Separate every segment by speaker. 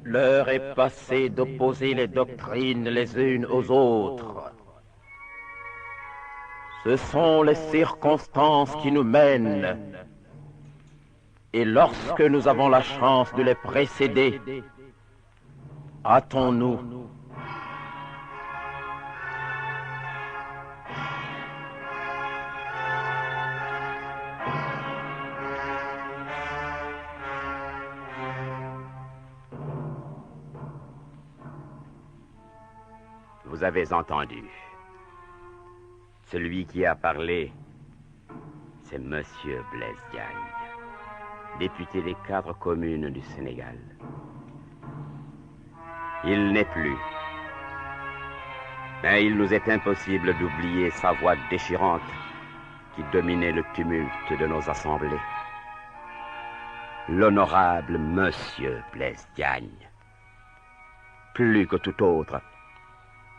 Speaker 1: L'heure est passée d'opposer les doctrines les unes aux autres. Ce sont les circonstances qui nous mènent. Et lorsque nous avons la chance de les précéder, hâtons-nous.
Speaker 2: Vous avez entendu. Celui qui a parlé, c'est Monsieur Blaise Diagne, député des 4 communes du Sénégal. Il n'est plus. Mais il nous est impossible d'oublier sa voix déchirante qui dominait le tumulte de nos assemblées. L'honorable Monsieur Blaise Diagne. Plus que tout autre,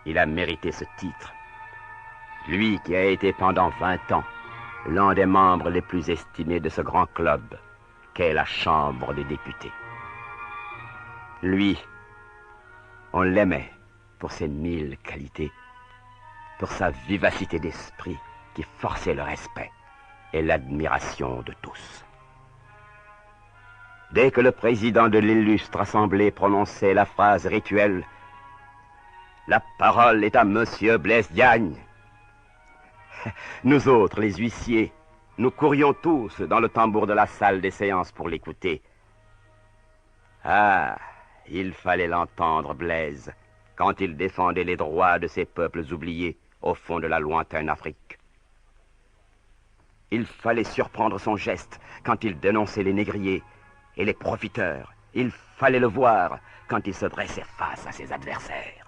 Speaker 2: il a mérité ce titre. Lui qui a été pendant 20 ans l'un des membres les plus estimés de ce grand club qu'est la Chambre des députés. Lui, on l'aimait pour ses 1000 qualités, pour sa vivacité d'esprit qui forçait le respect et l'admiration de tous. Dès que le président de l'illustre assemblée prononçait la phrase rituelle « La parole est à Monsieur Blaise Diagne », nous autres, les huissiers, nous courions tous dans le tambour de la salle des séances pour l'écouter. Ah, il fallait l'entendre, Blaise, quand il défendait les droits de ces peuples oubliés au fond de la lointaine Afrique. Il fallait surprendre son geste quand il dénonçait les négriers et les profiteurs. Il fallait le voir quand il se dressait face à ses adversaires.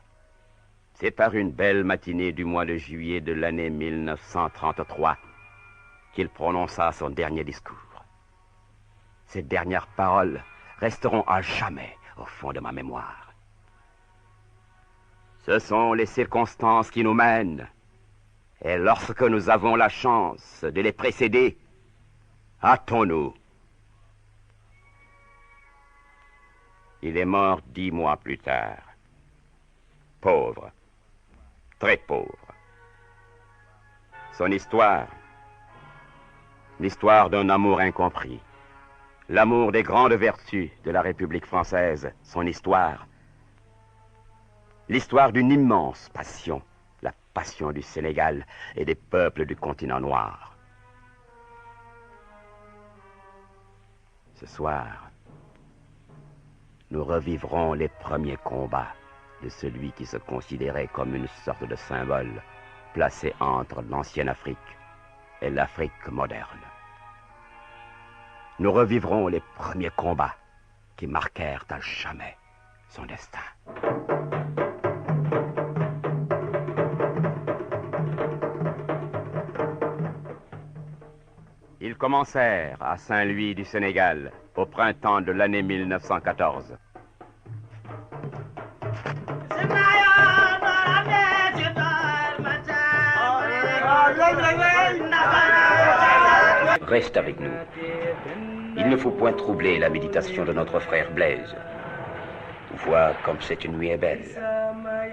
Speaker 2: C'est par une belle matinée du mois de juillet de l'année 1933 qu'il prononça son dernier discours. Ces dernières paroles resteront à jamais au fond de ma mémoire. Ce sont les circonstances qui nous mènent, et lorsque nous avons la chance de les précéder, hâtons-nous. Il est mort 10 mois plus tard. Pauvre. Très pauvre. Son histoire, l'histoire d'un amour incompris, l'amour des grandes vertus de la République française, son histoire, l'histoire d'une immense passion, la passion du Sénégal et des peuples du continent noir. Ce soir, nous revivrons les premiers combats de celui qui se considérait comme une sorte de symbole placé entre l'ancienne Afrique et l'Afrique moderne. Nous revivrons les premiers combats qui marquèrent à jamais son destin. Ils commencèrent à Saint-Louis du Sénégal au printemps de l'année 1914.
Speaker 3: Reste avec nous. Il ne faut point troubler la méditation de notre frère Blaise. Vois comme cette nuit est belle.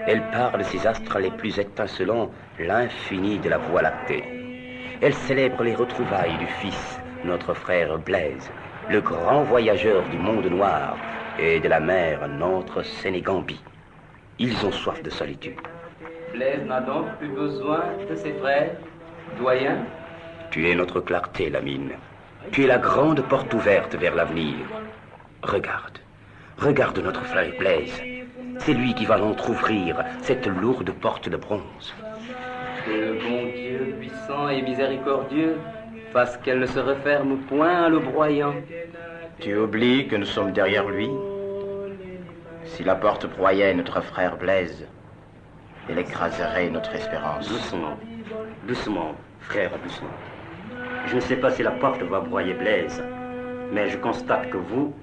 Speaker 3: Elle part de ses astres les plus étincelants, l'infini de la Voie lactée. Elle célèbre les retrouvailles du Fils, notre frère Blaise, le grand voyageur du monde noir et de la mer, notre Sénégambie. Ils ont soif de solitude.
Speaker 4: Blaise n'a donc plus besoin de ses frères, doyens.
Speaker 3: Tu es notre clarté, Lamine. Tu es la grande porte ouverte vers l'avenir. Regarde, regarde notre frère Blaise. C'est lui qui va l'entrouvrir, cette lourde porte de bronze.
Speaker 4: Que le bon Dieu, puissant et miséricordieux, fasse qu'elle ne se referme point à le broyant.
Speaker 5: Tu oublies que nous sommes derrière lui? Si la porte broyait notre frère Blaise, elle écraserait notre espérance.
Speaker 3: Doucement, doucement, frère, doucement. Je ne sais pas si la porte va broyer Blaise, mais je constate que vous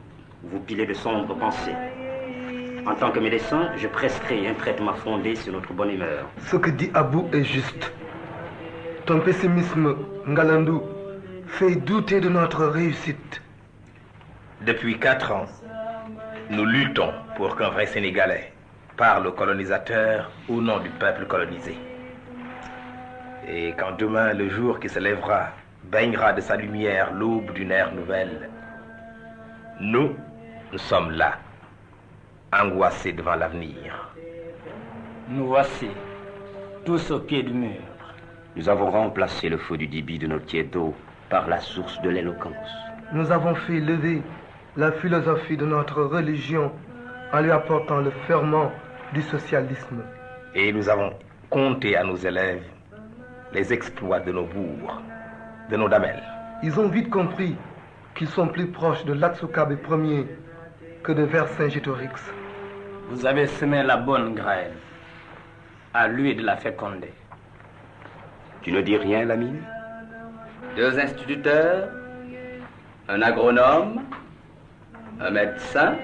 Speaker 3: pilez de sombres pensées. En tant que médecin, je prescris un traitement fondé sur notre bonne humeur.
Speaker 6: Ce que dit Abou est juste. Ton pessimisme, Ngalandou, fait douter de notre réussite.
Speaker 5: Depuis 4 ans,
Speaker 7: Nous luttons pour qu'un vrai Sénégalais parle au colonisateur au nom du peuple colonisé. Et quand demain le jour qui se lèvera baignera de sa lumière l'aube d'une ère nouvelle, nous sommes là, angoissés devant l'avenir.
Speaker 4: Nous voici, tous au pied du mur.
Speaker 3: Nous avons remplacé le feu du débit de nos tiers d'eau par la source de l'éloquence.
Speaker 6: Nous avons fait lever la philosophie de notre religion en lui apportant le ferment du socialisme.
Speaker 7: Et nous avons conté à nos élèves les exploits de nos bourgs, de nos damels.
Speaker 6: Ils ont vite compris qu'ils sont plus proches de l'Atsukabé Ier que de Vercingétorix.
Speaker 4: Vous avez semé la bonne graine. À lui de la féconder.
Speaker 3: Tu ne dis rien, Lamine?
Speaker 4: 2 instituteurs, un agronome, un médecin,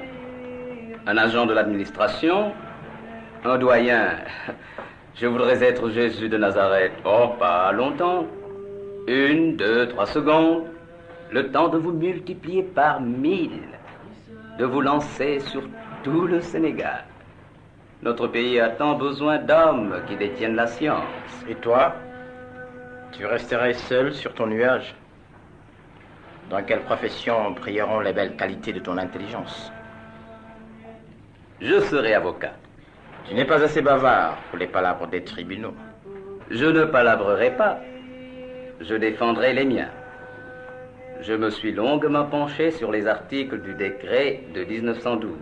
Speaker 4: un agent de l'administration, un doyen. Je voudrais être Jésus de Nazareth. Oh, pas longtemps. 1, 2, 3 secondes. Le temps de vous multiplier par 1000. De vous lancer sur tout le Sénégal. Notre pays a tant besoin d'hommes qui détiennent la science.
Speaker 5: Et toi, tu resterais seul sur ton nuage? Dans quelle profession brilleront les belles qualités de ton intelligence?
Speaker 4: Je serai avocat.
Speaker 5: Tu n'es pas assez bavard pour les palabres des tribunaux.
Speaker 4: Je ne palabrerai pas. Je défendrai les miens. Je me suis longuement penché sur les articles du décret de 1912.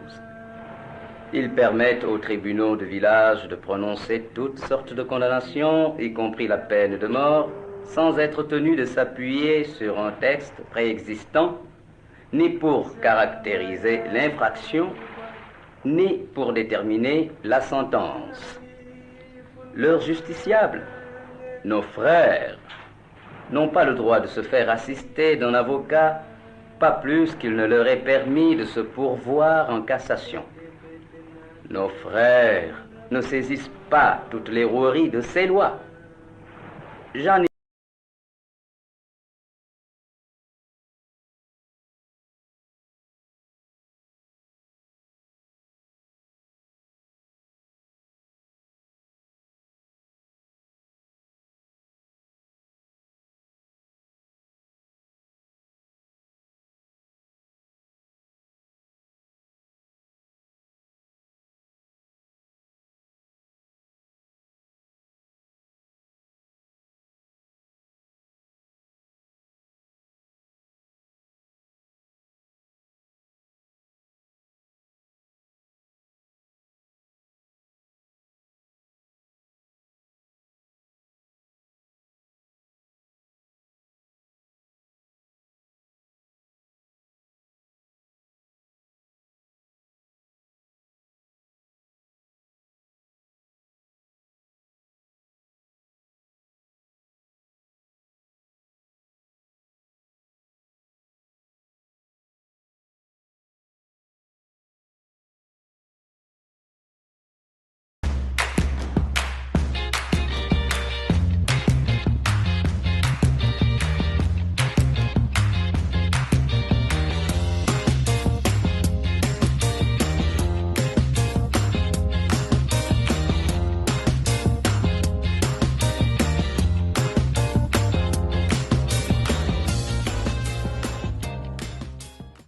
Speaker 4: Ils permettent aux tribunaux de village de prononcer toutes sortes de condamnations, y compris la peine de mort, sans être tenus de s'appuyer sur un texte préexistant, ni pour caractériser l'infraction, ni pour déterminer la sentence. Leurs justiciables, nos frères, n'ont pas le droit de se faire assister d'un avocat, pas plus qu'il ne leur est permis de se pourvoir en cassation. Nos frères ne saisissent pas toutes les roueries de ces lois. J'en ai